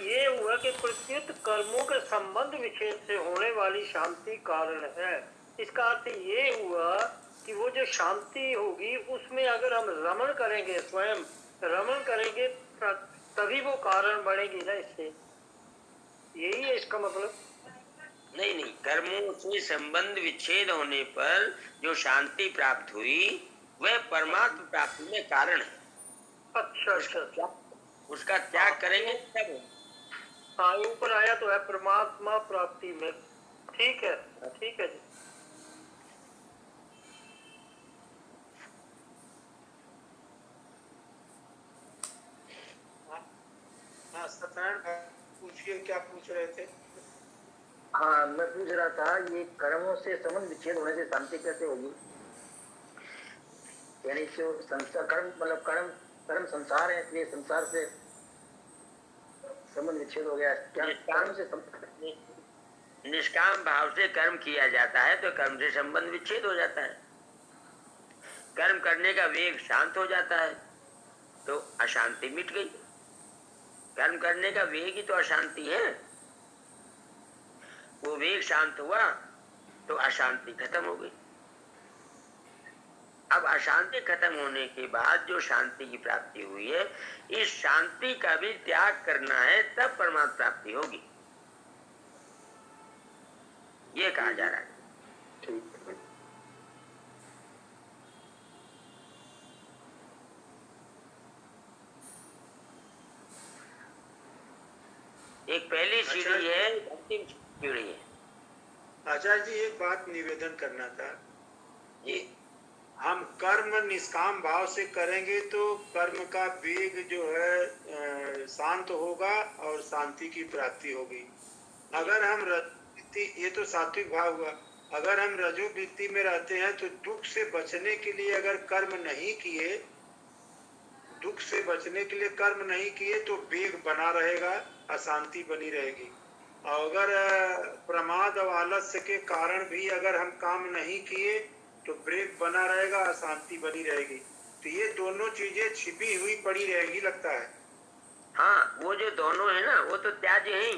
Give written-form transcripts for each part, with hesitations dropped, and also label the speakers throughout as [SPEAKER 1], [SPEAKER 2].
[SPEAKER 1] ये हुआ कि प्रत्युत कर्मों के संबंध विच्छेद से होने वाली शांति कारण है। इसका अर्थ ये हुआ कि वो जो शांति होगी उसमें अगर हम रमण करेंगे, स्वयं रमण करेंगे, तभी वो कारण बनेगी ना। इससे यही है इसका मतलब।
[SPEAKER 2] नहीं नहीं, कर्मों से संबंध विच्छेद होने पर जो शांति प्राप्त हुई वह परमात्मा प्राप्ति में कारण है।
[SPEAKER 1] अच्छा अच्छा,
[SPEAKER 2] उसका त्याग करेंगे तब।
[SPEAKER 1] हाँ, ऊपर आया तो है परमात्मा प्राप्ति में। ठीक है, ठीक है जी।
[SPEAKER 3] हाँ सत्यनारायण भाई पूछिए, क्या पूछ रहे थे?
[SPEAKER 4] हाँ, मैं पूछ रहा था ये कर्मों से संबंध विच्छेद होने से शांति कैसे होगी? यानी जो संसार कर्म मतलब कर्म संसार है, इसलिए संसार से संबंध विच्छेद हो गया। क्या कर्म से
[SPEAKER 2] निष्काम भाव से कर्म किया जाता है तो कर्म से संबंध विच्छेद हो जाता है। कर्म करने का वेग शांत हो जाता है तो अशांति मिट गई। कर्म करने का वेग ही तो अशांति है। वो वेग शांत हुआ तो अशांति खत्म हो गई। अब अशांति खत्म होने के बाद जो शांति की प्राप्ति हुई है, इस शांति का भी त्याग करना है, तब परमात्मा प्राप्ति होगी, ये कहा जा रहा है।
[SPEAKER 4] ठीक है।
[SPEAKER 2] एक पहली सीढ़ी है, अंतिम सीढ़ी है।
[SPEAKER 3] आचार्य जी एक बात निवेदन करना था
[SPEAKER 2] जी।
[SPEAKER 3] हम कर्म निष्काम भाव से करेंगे तो कर्म का वेग जो है शांत होगा और शांति की प्राप्ति होगी। अगर हम रजोवृत्ति, ये तो सात्विक भाव हुआ, अगर हम रजोवृत्ति में रहते हैं तो दुख से बचने के लिए अगर कर्म नहीं किए, दुख से बचने के लिए कर्म नहीं किए तो वेग बना रहेगा, अशांति बनी रहेगी। और अगर प्रमाद और आलस्य के कारण भी अगर हम काम नहीं किए तो ब्रेक बना रहेगा, अशांति बनी रहेगी। तो ये दोनों चीजें छिपी हुई पड़ी रहेगी लगता है।
[SPEAKER 2] हाँ, वो जो दोनों है ना, वो तो त्याज्य है ही।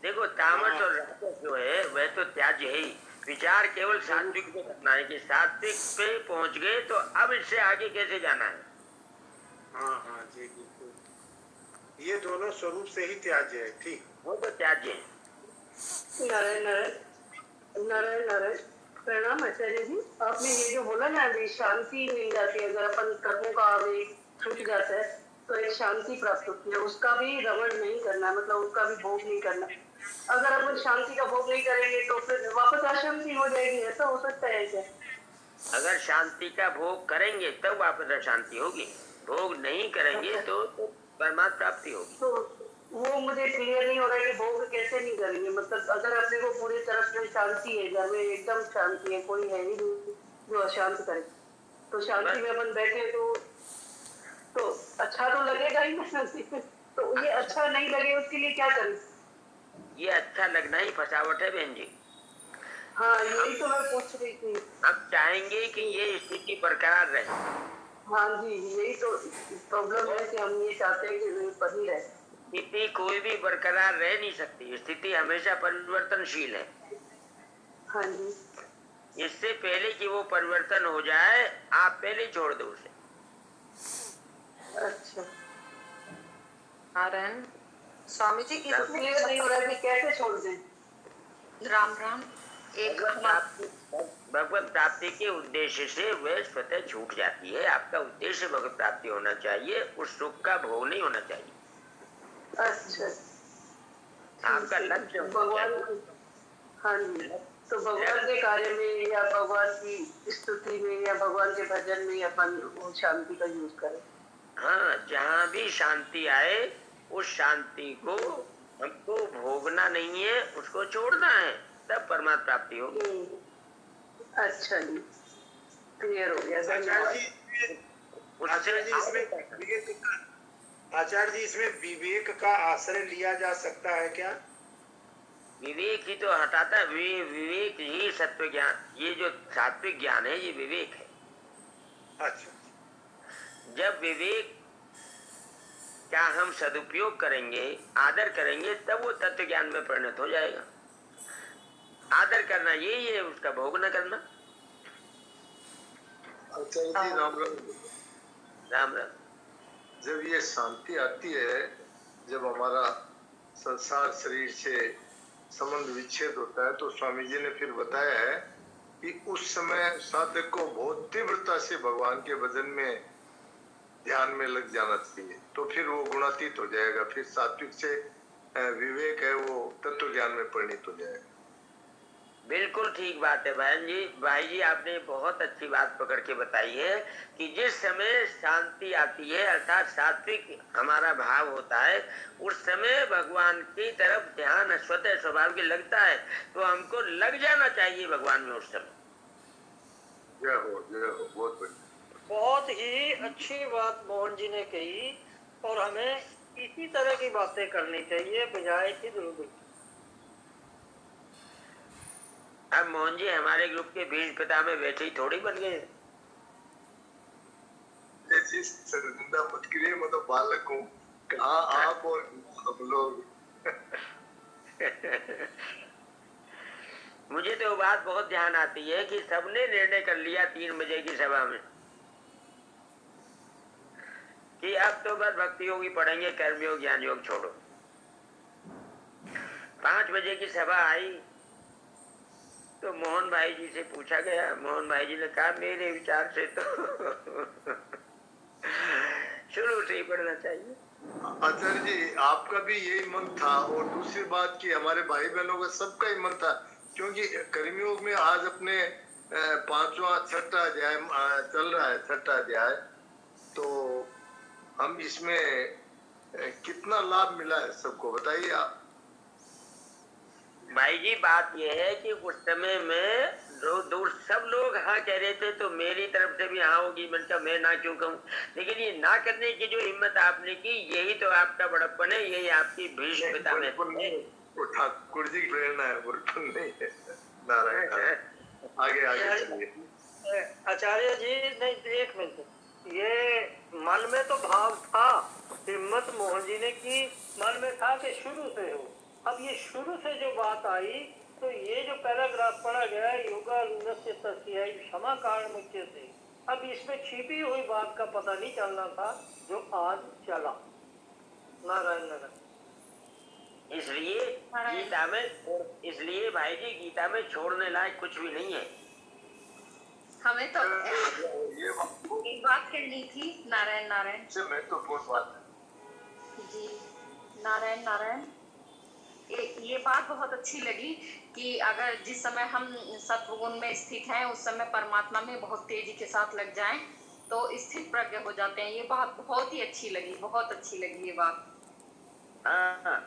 [SPEAKER 2] देखो, तामस और राजस जो है वह तो त्याज्य है ही। विचार केवल सात्विक पे करना है कि सात्विक पे पहुंच गए तो अब इससे आगे कैसे जाना है।
[SPEAKER 3] हाँ हाँ जी बिल्कुल, ये दोनों स्वरूप से ही त्याज्य है। ठीक,
[SPEAKER 2] वो तो त्याज्य है।
[SPEAKER 1] नारायण नारायण नारायण नारायण। प्रणाम आचार्य जी। आपने ये जो बोला ना, अभी शांति मिल जाती है, अगर अपन कर्मों का आवेग छूट जाता है तो एक शांति प्राप्त होती है। उसका भी रमण नहीं करना, मतलब उसका भी भोग नहीं करना। अगर अपन शांति का भोग नहीं करेंगे तो फिर वापस अशांति हो जाएगी, ऐसा हो सकता है क्या?
[SPEAKER 2] अगर शांति का भोग करेंगे तब वापस अशांति होगी, भोग नहीं करेंगे तो परमात्मा प्राप्ति होगी।
[SPEAKER 1] तो वो मुझे क्लियर नहीं हो रहा है कि भोग कैसे नहीं करेंगे। मतलब अगर अपने को पूरी तरह से शांति है, घर में एकदम शांति है, कोई है ही नहीं जो अशांत करे, तो शांति में अपन बैठे तो अच्छा तो लगेगा ही ना। तो ये अच्छा नहीं लगे उसके लिए क्या करें?
[SPEAKER 2] ये अच्छा लगना ही फसावट है बहन जी।
[SPEAKER 1] हाँ, यही तो मैं पूछ रही थी।
[SPEAKER 2] हम चाहेंगे कि ये स्थिति बरकरार रहे।
[SPEAKER 1] हाँ जी, यही तो प्रॉब्लम है कि हम ये चाहते हैं कि बनी रहे।
[SPEAKER 2] स्थिति कोई भी बरकरार रह नहीं सकती, स्थिति हमेशा परिवर्तनशील है।
[SPEAKER 1] हाँ जी।
[SPEAKER 2] इससे पहले कि वो परिवर्तन हो जाए, आप पहले छोड़ दो उसे।
[SPEAKER 1] अच्छा,
[SPEAKER 5] नारायण स्वामी जी,
[SPEAKER 1] तो क्लियर नहीं हो रहा है कि कैसे छोड़ दें।
[SPEAKER 5] राम राम। एक
[SPEAKER 2] भगवत प्राप्ति के उद्देश्य से वह स्वतः छूट जाती है। आपका उद्देश्य भगवत प्राप्ति होना चाहिए, उस सुख का भोग नहीं होना चाहिए।
[SPEAKER 1] अच्छा,
[SPEAKER 2] आपका लक्ष्य
[SPEAKER 1] भगवान। हाँ जी, तो भगवान के कार्य में या भगवान की स्तुति में या भगवान के भजन में अपन शांति का यूज करें।
[SPEAKER 2] हाँ, जहाँ भी शांति आए उस शांति को हमको भोगना नहीं है, उसको छोड़ना है, तब परमात्मा प्राप्ति होगी।
[SPEAKER 1] अच्छा जी, क्लियर हो गया।
[SPEAKER 3] आचार्य जी इसमें विवेक का आश्रय लिया जा सकता है क्या?
[SPEAKER 2] विवेक ही तो हटाता है। विवेक ही सत्व ज्ञान, ये जो सात्विक ज्ञान है ये विवेक है।
[SPEAKER 3] अच्छा,
[SPEAKER 2] जब विवेक क्या हम सदुपयोग करेंगे, आदर करेंगे, तब वो तत्व ज्ञान में परिणत हो जाएगा। आदर करना यही है, उसका भोग न करना।
[SPEAKER 6] आचार्य जी राम राम।
[SPEAKER 2] राम राम।
[SPEAKER 6] जब ये शांति आती है, जब हमारा संसार शरीर से संबंध विच्छेद होता है, तो स्वामी जी ने फिर बताया है कि उस समय साधक को बहुत तीव्रता से भगवान के भजन में ध्यान में लग जाना चाहिए, तो फिर वो गुणातीत हो जाएगा। फिर सात्विक से विवेक है वो तत्व ज्ञान में परिणित हो जाएगा।
[SPEAKER 2] बिल्कुल ठीक बात है बहन जी। भाई जी आपने बहुत अच्छी बात पकड़ के बताई है कि जिस समय शांति आती है, अर्थात सात्विक हमारा भाव होता है, उस समय भगवान की तरफ ध्यान स्वतः स्वभाव के लगता है, तो हमको लग जाना चाहिए भगवान में उस समय।
[SPEAKER 6] जय हो, बहुत बढ़िया।
[SPEAKER 4] बहुत ही अच्छी बात मोहन जी ने कही, और हमें इसी तरह की बातें करनी चाहिए बजाय कि दुर्गुण।
[SPEAKER 2] अब मोहन जी हमारे ग्रुप के बीज पिता में बैठे ही थोड़ी बन गए।
[SPEAKER 6] ऐसी शर्मिंदा मत करिए, मैं तो बालक हूँ। कहाँ आप और हम लोग।
[SPEAKER 2] मुझे तो बात बहुत ध्यान आती है कि सबने निर्णय कर लिया 3 बजे की सभा में कि अब तो बस भक्ति योगी पढ़ेंगे, कर्मयोग ज्ञान योग छोड़ो। 5 बजे की सभा आई तो मोहन भाई जी से पूछा गया, मोहन भाई जी ने कहा मेरे विचार से तो शुरू से ही पढ़ना चाहिए।
[SPEAKER 6] आचार्य जी आपका भी यही मन था, और दूसरी बात कि हमारे भाई बहनों का सबका ही मन था, क्योंकि कर्मयोग में आज अपने 5वां 6ठा अध्याय चल रहा है, 6ठा अध्याय। तो हम इसमें कितना लाभ मिला है सबको बताइए आप।
[SPEAKER 2] भाई जी बात यह है कि उस समय में दूर सब लोग हाँ कह रहे थे, तो मेरी तरफ से भी हाँ होगी। मैंने कहा मैं ना क्यों कहूँ, लेकिन ये ना करने की जो हिम्मत आपने की, यही तो आपका बड़प्पन है, यही आपकी भीष्म पिता में है।
[SPEAKER 6] वो ठाकुर जी की प्रेरणा है, बड़प्पन नहीं है। नारायण। आगे आगे चलिए।
[SPEAKER 4] आचार्य जी नहीं, एक मिनट, ये मन में तो भाव था, हिम्मत मोहन जी ने की, मन में था कि शुरू से हो। अब ये शुरू से जो बात आई, तो ये जो पैराग्राफ पढ़ा गया, योगा रूनस्य तस्याय क्षमा कारण मुख्य से, अब इसमें छिपी हुई बात का पता नहीं चलना था, जो आज चला। नारायण नारायण।
[SPEAKER 2] इसलिए गीता में, इसलिए भाई जी गीता में छोड़ने लायक कुछ भी नहीं है।
[SPEAKER 5] हमें तो
[SPEAKER 6] ये
[SPEAKER 5] एक बात करनी थी। नारायण नारायण
[SPEAKER 6] सबसे महत्वपूर्ण बात है
[SPEAKER 5] जी। नारायण नारायण। ये बात बहुत अच्छी लगी कि अगर जिस समय हम सत्वगुण में स्थित हैं, उस समय परमात्मा में बहुत तेजी के साथ लग जाएं, तो स्थित प्रज्ञ हो जाते हैं। ये बात बहुत ही अच्छी लगी, बहुत अच्छी लगी ये बात।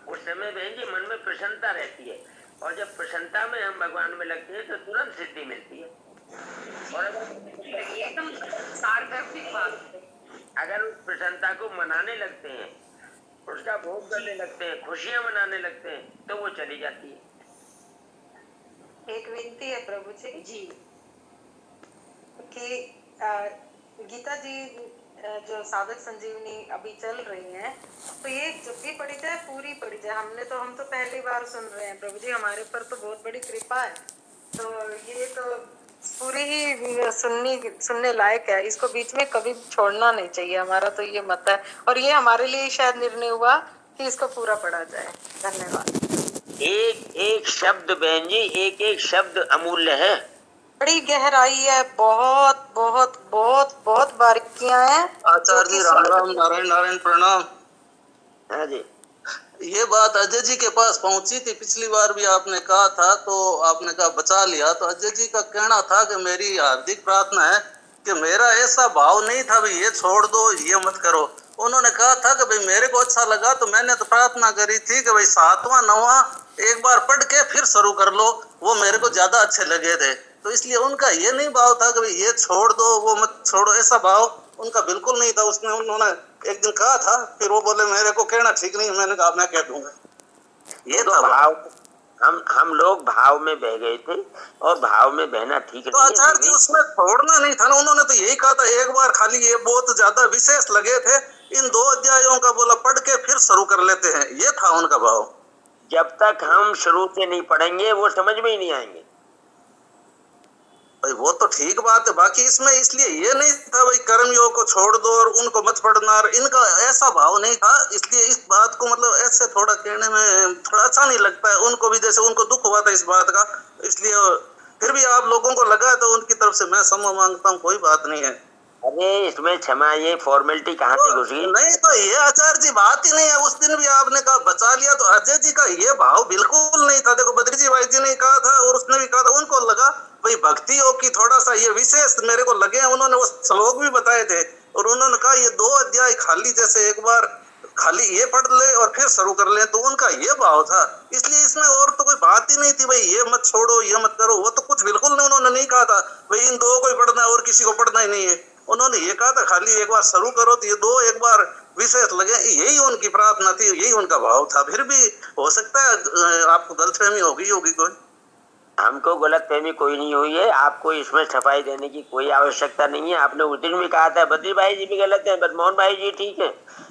[SPEAKER 2] उस समय बहन जी मन में प्रसन्नता रहती है, और जब प्रसन्नता में हम भगवान में लगते हैं तो तुरंत सिद्धि मिलती है। और
[SPEAKER 5] एकदम सार्वत्रिक बात है।
[SPEAKER 2] अगर उस प्रसन्नता को मनाने लगते हैं, उसका भोग करने लगते हैं, खुशियां मनाने लगते हैं, तो वो चली जाती है।
[SPEAKER 7] एक विनती है प्रभु जी कि गीता जी जो साधक संजीवनी अभी चल रही है, तो ये जब भी पढ़ी जाए पूरी पढ़ी जाए। हम तो पहली बार सुन रहे हैं प्रभु जी, हमारे पर तो बहुत बड़ी कृपा है, तो ये तो पूरी ही सुनने लायक है। इसको बीच में कभी छोड़ना नहीं चाहिए, हमारा तो ये मत है, और ये हमारे लिए शायद निर्णय हुआ कि इसको पूरा पढ़ा जाए। धन्यवाद।
[SPEAKER 2] एक एक शब्द बहन जी, एक एक शब्द अमूल्य है,
[SPEAKER 7] बड़ी गहराई है, बहुत बहुत बहुत बहुत बारीकियां हैं।
[SPEAKER 8] आचार्य जी राम राम। नारायण नारायण प्रणाम।
[SPEAKER 2] हाँ जी।
[SPEAKER 8] ये बात अजय जी के पास पहुंची थी, पिछली बार भी आपने कहा था, तो आपने कहा बचा लिया। तो अजय जी का कहना था कि मेरी हार्दिक प्रार्थना है कि मेरा ऐसा भाव नहीं था भाई ये छोड़ दो, ये मत करो। उन्होंने कहा था कि भाई मेरे को अच्छा लगा, तो मैंने तो प्रार्थना करी थी कि भाई 7वां 9वां एक बार पढ़ के फिर शुरू कर लो, वो मेरे को ज्यादा अच्छे लगे थे। तो इसलिए उनका ये नहीं भाव था कि भाई ये छोड़ दो वो मत छोड़ो, ऐसा भाव उनका बिल्कुल नहीं था। उन्होंने एक दिन कहा था, फिर वो बोले मेरे को कहना ठीक नहीं, मैंने कहा मैं कह दूंगा।
[SPEAKER 2] ये तो भाव, हम लोग भाव में बह गए थे और भाव में बहना ठीक
[SPEAKER 8] तो
[SPEAKER 2] नहीं है।
[SPEAKER 8] आचार्य जी उसमें छोड़ना नहीं था ना, उन्होंने तो यही कहा था एक बार खाली, ये बहुत ज्यादा विशेष लगे थे, इन 2 अध्यायों का बोला पढ़ के फिर शुरू कर लेते हैं, ये था उनका भाव।
[SPEAKER 2] जब तक हम शुरू से नहीं पढ़ेंगे वो समझ में ही नहीं आएंगे।
[SPEAKER 8] भाई वो तो ठीक बात है, बाकी इसमें इसलिए ये नहीं था भाई कर्मयोग को छोड़ दो और उनको मत पढ़ना, और इनका ऐसा भाव नहीं था, इसलिए इस बात को मतलब ऐसे थोड़ा कहने में थोड़ा अच्छा नहीं लगता है उनको भी, जैसे उनको दुख हुआ था इस बात का, इसलिए फिर भी आप लोगों को लगा तो उनकी तरफ से मैं क्षमा मांगता हूँ, कोई बात नहीं है।
[SPEAKER 2] अरे इसमें क्षमा, ये फॉर्मेलिटी कहाँ से घुस गई?
[SPEAKER 8] नहीं तो ये आचार्य जी बात ही नहीं है, उस दिन भी आपने कहा बचा लिया, तो अजय जी का ये भाव बिल्कुल नहीं था। देखो बद्री जी भाई जी ने कहा था और उसने भी कहा था, उनको लगा भाई भक्ति योग की थोड़ा सा ये विशेष मेरे को लगे, उन्होंने वो श्लोक भी बताए थे और उन्होंने कहा ये 2 अध्याय खाली जैसे एक बार खाली ये पढ़ ले और फिर शुरू कर ले, तो उनका ये भाव था, इसलिए इसमें और तो कोई बात ही नहीं थी भाई ये मत छोड़ो ये मत करो, वो तो कुछ बिल्कुल नहीं, उन्होंने नहीं कहा था भाई इन 2 को ही पढ़ना है और किसी को पढ़ना ही नहीं है, उन्होंने ये कहा था खाली एक बार शुरू करो, तो ये 2 एक बार विशेष लगे, यही उनकी प्रार्थना थी, यही उनका भाव था। फिर भी हो सकता है आपको गलतफहमी होगी कोई।
[SPEAKER 2] हमको गलतफहमी कोई नहीं हुई है, आपको इसमें सफाई देने की कोई आवश्यकता नहीं है। आपने उस दिन भी कहा था बद्री भाई जी भी गलत है, बदमोहन भाई जी ठीक है,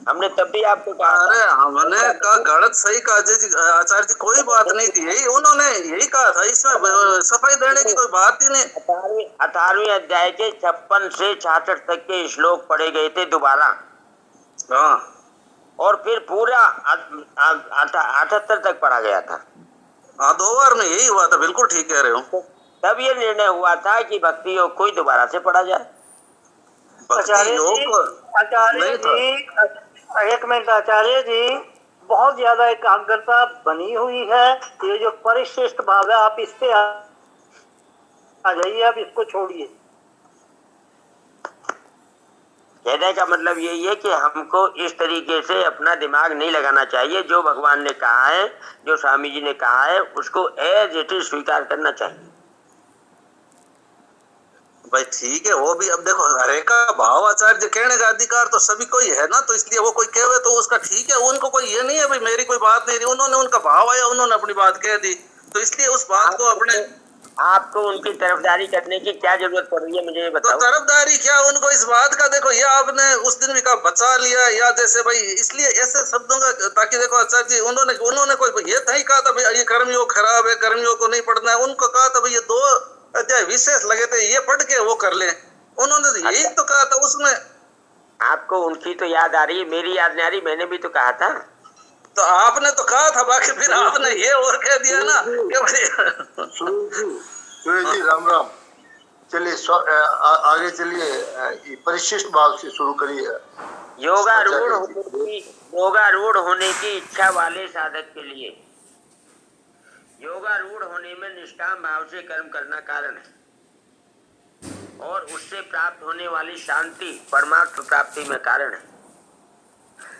[SPEAKER 2] हमने तब भी आपको कहा।
[SPEAKER 8] अरे हमने कहा गलत सही कहा जी आचार्य जी, कोई बात नहीं थी, यही उन्होंने यही कहा था, इसमें सफाई देने की कोई बात ही नहीं।
[SPEAKER 2] 18वें अध्याय के 56 से 66 तक के श्लोक पढ़े गए थे दोबारा,
[SPEAKER 8] हाँ,
[SPEAKER 2] और फिर पूरा 78 तक पढ़ा गया था।
[SPEAKER 8] हाँ 2 बार में यही हुआ था, बिल्कुल ठीक कह रहे हो।
[SPEAKER 2] तब ये निर्णय हुआ था कि भक्ति योग को ही दोबारा से पढ़ा जाए।
[SPEAKER 8] भक्ति योग
[SPEAKER 4] आचार्य जी, एक मिनट आचार्य जी, बहुत ज्यादा एकाग्रता बनी हुई है, ये जो परिशिष्ट भाव है आप इस पे आ जाइए, अब इसको छोड़िए।
[SPEAKER 2] कहने का मतलब यही है कि हमको इस तरीके से अपना दिमाग नहीं लगाना चाहिए, जो भगवान ने कहा है, जो स्वामी जी ने कहा है, उसको एज इट इज स्वीकार करना चाहिए।
[SPEAKER 8] भाई ठीक है, वो भी अब देखो हरे का भाव आचार्य कहने का अधिकार तो सभी को ही है ना, तो इसलिए वो कोई कहे तो उसका ठीक है, उनको कोई ये नहीं है भाई मेरी कोई बात नहीं थी, उन्होंने उनका भाव आया उन्होंने अपनी बात कह दी, तो इसलिए उस बात को अपने
[SPEAKER 2] आपको उनकी तरफदारी करने की क्या जरूरत पड़ रही है मुझे ये बताओ।
[SPEAKER 8] तो तरफदारी क्या उनको इस बात का, देखो ये आपने उस दिन भी कहा बचा लिया, या जैसे भाई इसलिए ऐसे शब्दों का, ताकि देखो आचार्य जी उन्होंने कोई ये नहीं कहा था भाई ये कर्मयोग खराब है, कर्मयोग को नहीं पढ़ना है, उनको कहा था भाई ये 2 अध्याय विशेष लगे थे ये पढ़ के वो कर ले, उन्होंने तो यही तो कहा था उसमें।
[SPEAKER 2] आपको उनकी तो याद आ रही है, मेरी याद नहीं आ रही, मैंने भी तो कहा था।
[SPEAKER 8] तो आपने तो कहा था, बाकी फिर आपने ये और कह दिया ना कि
[SPEAKER 6] सूर्य जी राम राम। चलिए आगे चलिए, परिशिष्ट भाव से शुरू करिए।
[SPEAKER 2] योगारूढ़ होने की इच्छा वाले साधक के लिए योगारूढ़ होने में निष्काम भाव से कर्म करना कारण है, और उससे प्राप्त होने वाली शांति परमार्थ प्राप्ति में कारण है।